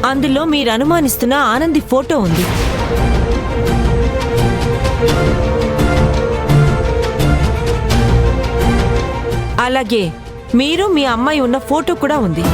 అందులో మీరు అనుమానిస్తున్న ఆనంది ఫోటో ఉంది. అలాగే మీరు మీ అమ్మాయి ఉన్న ఫోటో కూడా ఉంది.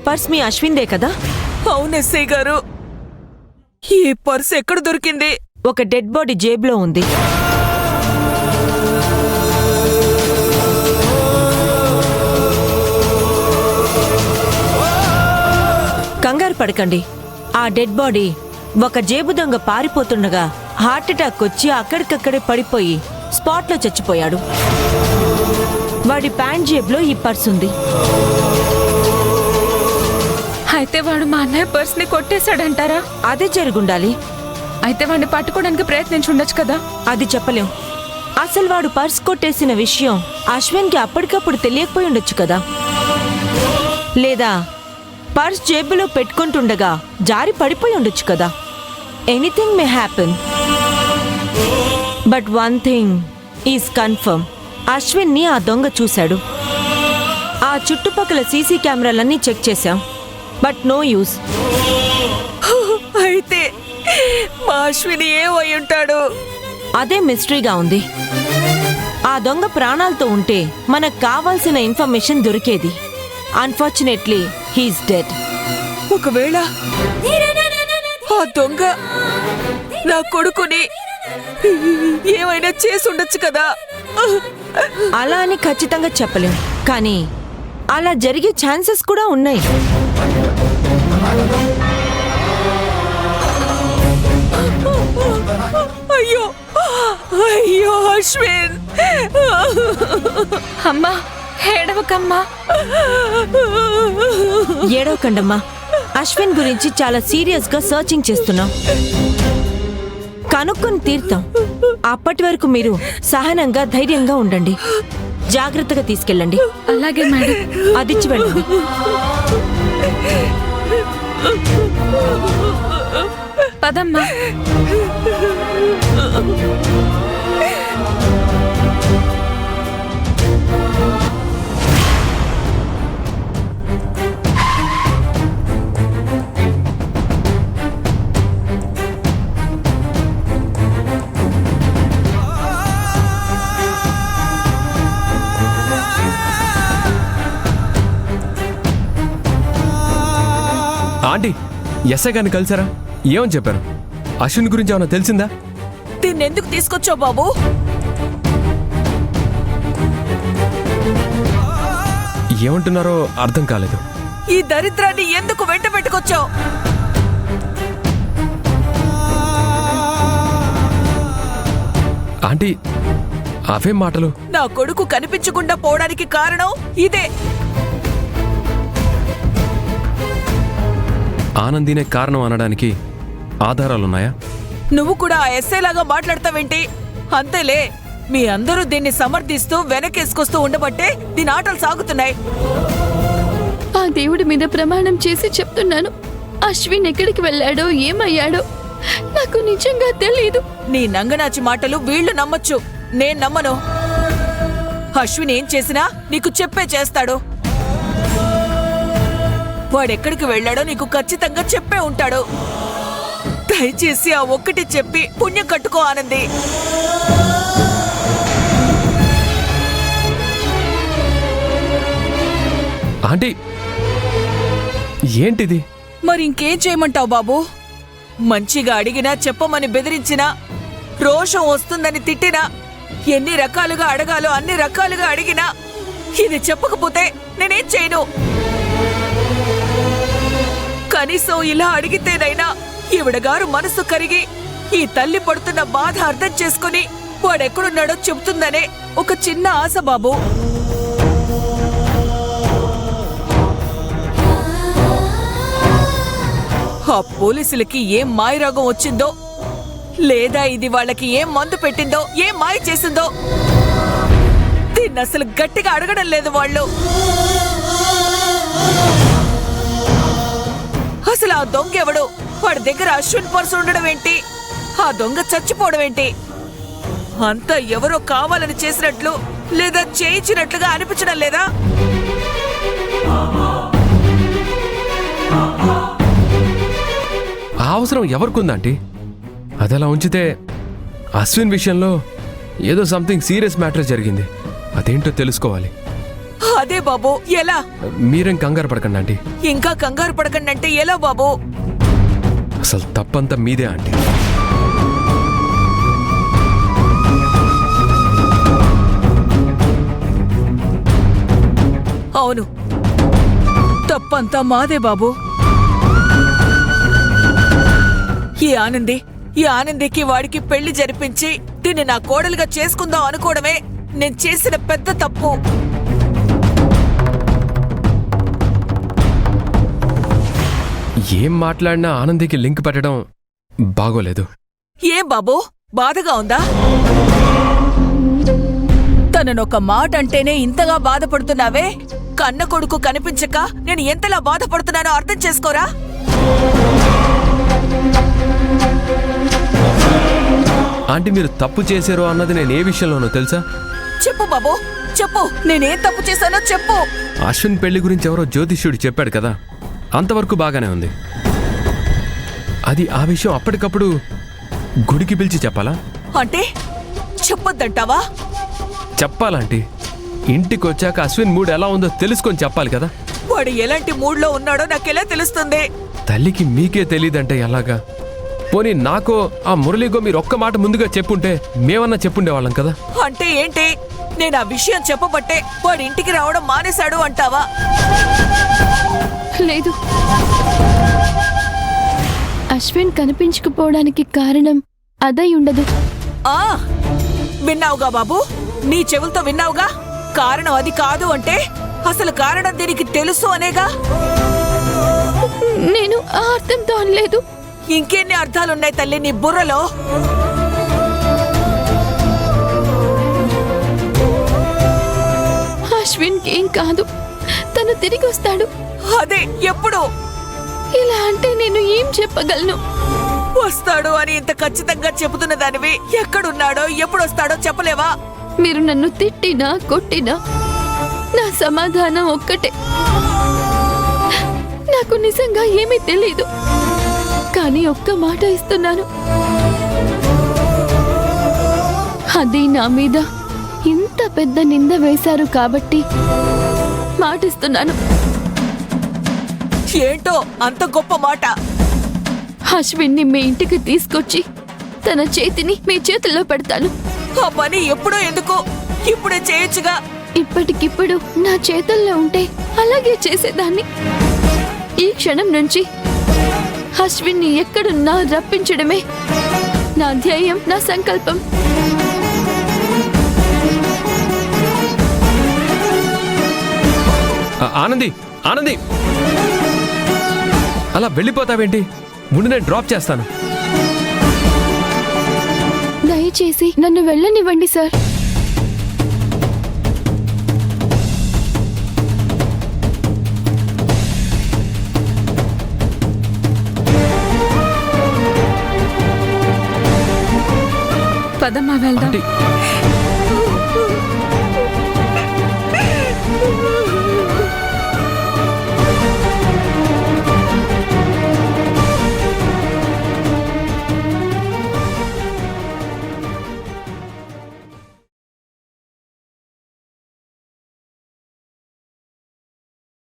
పర్స్ మీ అశ్విన్దే కదా? అవును ఎస్ఐ గారు. ఈ పర్స్ ఎక్కడ దొరికింది? ఒక డెడ్ బాడీ జేబులో ఉంది. కంగారు పడకండి. ఆ డెడ్ బాడీ ఒక జేబు దొంగ పారిపోతుండగా హార్ట్అటాక్ వచ్చి అక్కడికక్కడే పడిపోయి స్పాట్లో చచ్చిపోయాడు. వాడి ప్యాంట్ జేబులో ఈ పర్స్ ఉంది. అయితే వాడు మా అన్నయ్య పర్స్ ని కొట్టేశాడంటారా? అదే జరుగుండాలి. అయితే వాడిని పట్టుకోవడానికి ప్రయత్నించుండొచ్చు కదా? అది చెప్పలేం. అసలు వాడు పర్స్ కొట్టేసిన విషయం అశ్విన్కి అప్పటికప్పుడు తెలియకపోయి ఉండొచ్చు కదా. లేదా పర్స్ జేబులో పెట్టుకుంటుండగా జారి పడిపోయి ఉండొచ్చు కదా. Anything may happen. But one thing is confirm. అశ్విన్ని ఆ దొంగ చూశాడు. ఆ చుట్టుపక్కల సీసీ కెమెరాలన్నీ చెక్ చేశాం. But no use. అయితే మా అశ్విని ఏమై ఉంటాడు? అదే మిస్టరీగా ఉంది. ఆ దొంగ ప్రాణాలతో ఉంటే మనకు కావాల్సిన ఇన్ఫర్మేషన్ దొరికేది. Unfortunately he's dead. ఒకవేళ ఆ దొంగ నా కొడుకుని ఏమైనా చేసి ఉండొచ్చు కదా? అలా అని ఖచ్చితంగా చెప్పలేం, కానీ అలా జరిగే ఛాన్సెస్ కూడా ఉన్నాయి. అయ్యో అయ్యో అశ్విన్! అమ్మా ఏడవకమ్మా. ఏడవకండమ్మా. అశ్విన్ గురించి చాలా సీరియస్ గా సర్చింగ్ చేస్తున్నాం. కనుక్కొని తీర్తాం. అప్పటి వరకు మీరు సహనంగా ధైర్యంగా ఉండండి. జాగ్రత్తగా తీసుకెళ్ళండి. అలాగే మేడం. అదిచ్చి వెళ్ళండి. పదమ్మా. ఆంటీ, ఎస్ఐ గారిని కలిసారా? ఏమని చెప్పారు? అశ్విన్ గురించి ఏమన్నా తెలిసిందా? దీన్ని ఎందుకు తీసుకొచ్చావు బాబు? ఏమంటున్నారో అర్థం కాలేదు. ఈ దరిద్రాన్ని ఎందుకు వెంట పెట్టుకొచ్చావు? ఆంటీ, అవే మాటలు. నా కొడుకు కనిపించకుండా పోవడానికి కారణం ఇదే. ఆనందినే కారణం అనడానికి ఆధారాలున్నాయా? నువ్వు కూడా ఆ ఎస్ఐ లాగా మాట్లాడతావేంటి? అంతేలే, మీ అందరూ దీన్ని సమర్థిస్తూ వెనకేసుకొస్తూ ఉండబట్టే దీని ఆటలు సాగుతున్నాయి. ఆ దేవుడి మీద ప్రమాణం చేసి చెప్తున్నాను, అశ్విన్ ఎక్కడికి వెళ్ళాడో ఏమయ్యాడో నాకు నిజంగా తెలీదు. నీ నంగనాచి మాటలు వీళ్ళు నమ్మొచ్చు, నేను నమ్మను. అశ్విన్ ఏం చేసినా నీకు చెప్పే చేస్తాడు. వాడెక్కడికి వెళ్ళాడో నీకు ఖచ్చితంగా చెప్పే ఉంటాడు. దయచేసి ఆ ఒక్కటి చెప్పి పుణ్యం కట్టుకో ఆనంది. ఆంటీ ఏంటిది? మరి ఇంకేం చేయమంటావు బాబు? మంచిగా అడిగినా చెప్పమని బెదిరించినా, రోషం వస్తుందని తిట్టినా, ఎన్ని రకాలుగా అడగాలో అన్ని రకాలుగా అడిగినా ఇది చెప్పకపోతే నేనేం చేయను. కనీసం ఇలా అడిగితేనైనా ఈవిడగారు మనసు కరిగి ఈ తల్లి పడుతున్న బాధ అర్థం చేసుకుని వాడెక్కడున్నాడో చెబుతుందనే ఒక చిన్న ఆశ బాబు. ఆ పోలీసులకి ఏం మాయరోగం వచ్చిందో, లేదా ఇది వాళ్ళకి ఏం మందు పెట్టిందో, ఏం మాయ చేసిందో దీన్ని అసలు గట్టిగా అడగడం లేదు వాళ్ళు. అసలు ఆ దొంగ ఎవడు? వాడి దగ్గర అశ్విన్ పర్సు ఉండడం ఏంటి? ఆ దొంగ చచ్చిపోవడం ఏంటి? అంతా ఎవరో కావాలని చేసినట్లు లేదా చేయించినట్లుగా అనిపించడం లేదా? ఆ అవసరం ఎవరికుందంటీ? అదలా ఉంచితే అశ్విన్ విషయంలో ఏదో సంథింగ్ సీరియస్ మ్యాటర్ జరిగింది. అదేంటో తెలుసుకోవాలి. అదే బాబు, ఎలా? మీరేం కంగారు పడకండి ఆంటీ. ఇంకా కంగారు పడకండి అంటే ఎలా బాబు? అసలు తప్పంతా మీదే ఆంటీ. అవును, తప్పంతా మాదే బాబు. ఈ ఆనందికి వాడికి పెళ్లి జరిపించి దీన్ని నా కోడలుగా చేసుకుందాం అనుకోవడమే నేను చేసిన పెద్ద తప్పు. ఏం మాట్లాడినా ఆనందికి లింక్ పెట్టడం బాగోలేదు. ఏం బాబు, బాధగా ఉందా? తననొక మాట అంటేనే ఇంతగా బాధపడుతున్నావే? కన్న కొడుకు కనిపించక నేను ఎంతలా బాధపడుతున్నానో అర్థం చేసుకోరా? ఆంటీ మీరు తప్పు చేశారో అన్నది నేను ఏ విషయంలోనో తెలుసా? చెప్పు బాబు, చెప్పు. నేనేం తప్పు చేశానో చెప్పు. అశ్విన్ పెళ్లి గురించి ఎవరో జ్యోతిష్యుడు చెప్పాడు కదా, అంతవరకు బాగానే ఉంది. అది ఆ విషయం అప్పటికప్పుడు గుడికి పిలిచి చెప్పాలా? అంటే చెప్పొద్దంటావా? చెప్పాలంటే ఇంటికి వచ్చాక అశ్విన్ మూడ్ ఎలా ఉందో తెలుసుకొని చెప్పాలి కదా. వాడు ఎలాంటి మూడ్లో ఉన్నాడో నాకెలా తెలుస్తుంది? తల్లికి మీకే తెలియదంటే ఎలాగా? పోనీ నాకో ఆ మురళిగో మీరు ఒక్క మాట ముందుగా చెప్పుంటే మేమన్నా చెప్పుండేవాళ్ళం కదా. అంటే ఏంటి? నేను ఆ విషయం చెప్పబట్టే వాడి ఇంటికి రావడం మానేశాడు అంటావా? లేదు, అశ్విన్ కనిపించకపోవడానికి కారణం అదై ఉండదు. ఆ విన్నావుగా బాబు, నీ చెవులతో విన్నావుగా. కారణం అది కాదు అంటే అసలు కారణం దీనికి తెలుసు అనేగా. నేను ఆ అర్థంతో అనలేదు. ఇంకెన్ని అర్థాలున్నాయి తల్లి నీ బుర్రలో? అశ్విన్కి ఏం కాదు, తను తిరిగి వస్తాడు. అదే ఎప్పుడు? ఇలా అంటే నేను ఏం చెప్పగలను? వస్తాడు అని ఇంత ఖచ్చితంగా చెబుతున్న దానివి ఎక్కడున్నాడో ఎప్పుడు వస్తాడో చెప్పలేవా? మీరు నన్ను తిట్టినా కొట్టినా నా సమాధానం ఒక్కటే. నాకు నిజంగా ఏమీ తెలీదు, కానీ ఒక్క మాట ఇస్తున్నాను. అది నా మీద ఇంత పెద్ద నింద వేశారు కాబట్టి మాటిస్తున్నాను. ఏంటో అంత గొప్ప మాట? అశ్విన్ని మీ ఇంటికి తీసుకొచ్చి తన చేతిని మీ చేతుల్లో పెడతాను. ఆ పని ఎప్పుడో ఎందుకు? ఇప్పుడే చేయొచ్చుగా. ఇప్పటికిప్పుడు నా చేతుల్లో ఉంటే అలాగే చేసేదాన్ని. ఈ క్షణం నుంచి అశ్విన్ని ఎక్కడున్నా రప్పించడమే నా ధ్యేయం, నా సంకల్పం. ఆనంది, ఆనంది, అలా వెళ్ళిపోతావేంటి? ముందు నేను డ్రాప్ చేస్తాను. దయచేసి నన్ను వెళ్ళనివ్వండి సార్. పదమ్మా వెళ్దాం. ఆంటీ